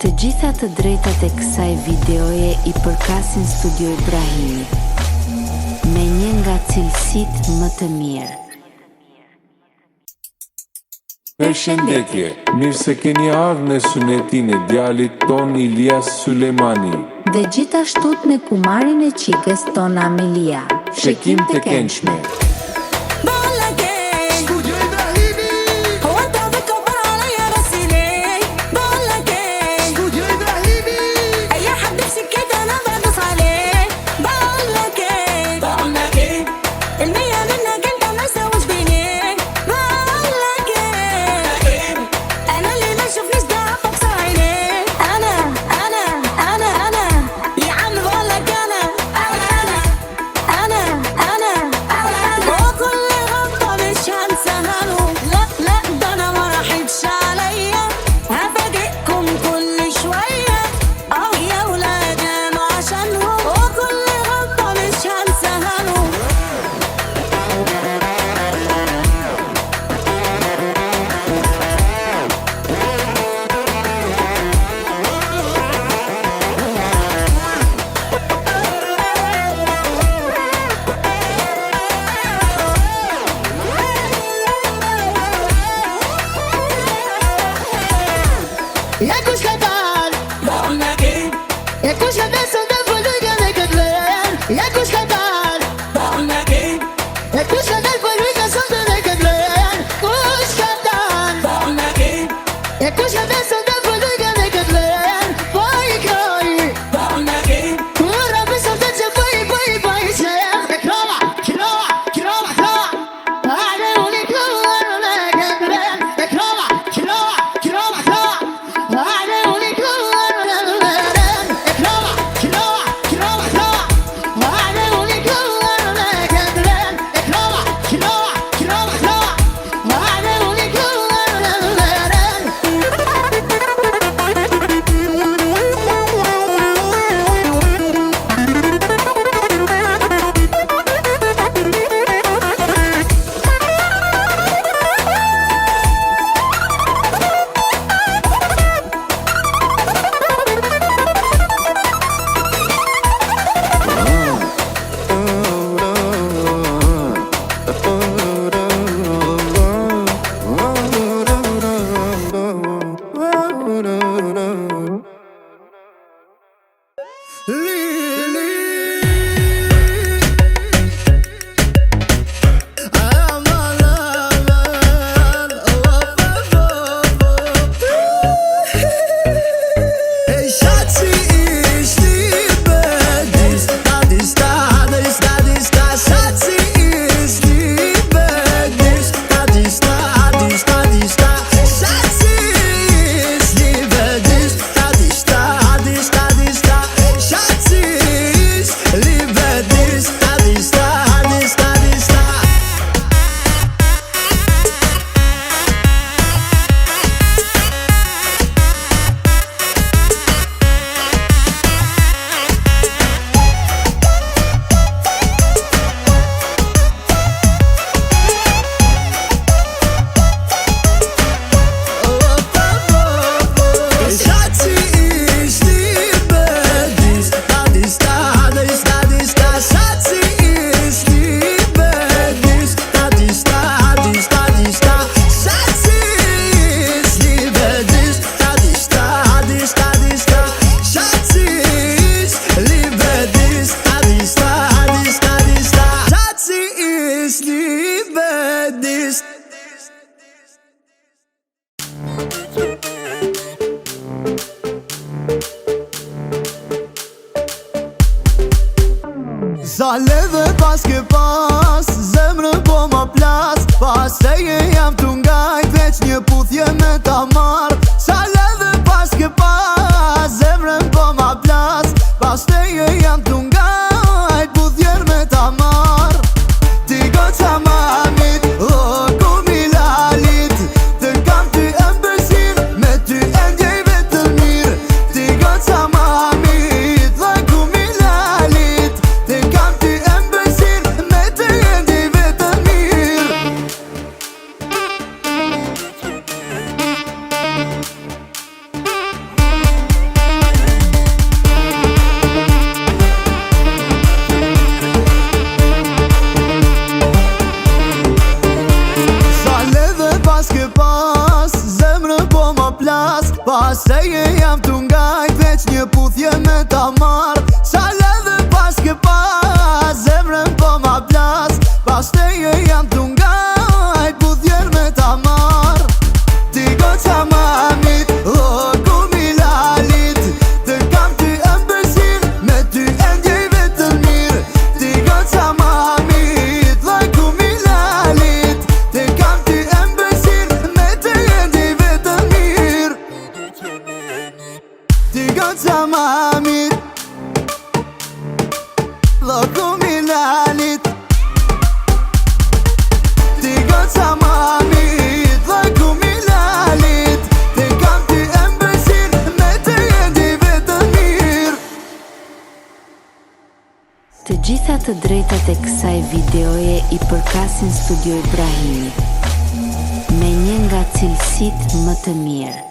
Të gjitha të drejtat e kësaj videoje i përkasin Studio Ibrahimi, me një nga cilësitë më të mirë. Përshëndetje, mirë se keni ardhur në sunetin e djalit ton Ilias Sulejmani. Dhe gjithashtu në kumarin e qikës ton Amelia. Shekim të këndshme. Ja kush ka dal, ja kush ka besën dhe vëllujga me këtë vlen. Ja kush ka dal, ja kush ka dal vëllujga sëndë dhe këtë vlen. Kush ka dal, ja kush ka besën dhe vëllujga me këtë vlen. Po i kroj, kura besën dhe që po i që e krova, hajde unë i krua në me këtë vlen. E krova, Zale dhe pas ke pas, zemrë po ma plas. Pas teje jam t'u ngajt, veç një puthje me ta marr. Zale dhe pas ke pas, zemrë po ma plas. Pas teje jam t'u ngajt, puthje me ta marr. Ti goca mamit, o ku mi lalit. Të kam ty embërsin, me ty endjej vetëm mirë. Ti goca mamit, o ku mi lalit. Të kam ty embërsin, me ty endjej vetëm mirë. Paseje jam t'u ngajt, veç një puthje me ta marr. Sa ledhe pas ke pas, zemrën po ma plas. Paseje jam t'u ngajt, puthjen me ta marr. Ti goca mamit, o kumilalit, të kam ty ëmbërsir, me ty e ndjej vetën mirë. Ti goca mamit, o kumilalit, të kam ty ëmbërsir, me ty e ndjej vetën mirë. Ti goca mamit, o kumilalit, ti goca mamit, o kumilalit, të kam ty ëmbërsir, me ty e ndjej vetën mirë. Të gjitha të drejtat e kësaj videoje i përkasin Studio Ibrahimi, me një nga cilësitë më të mirë.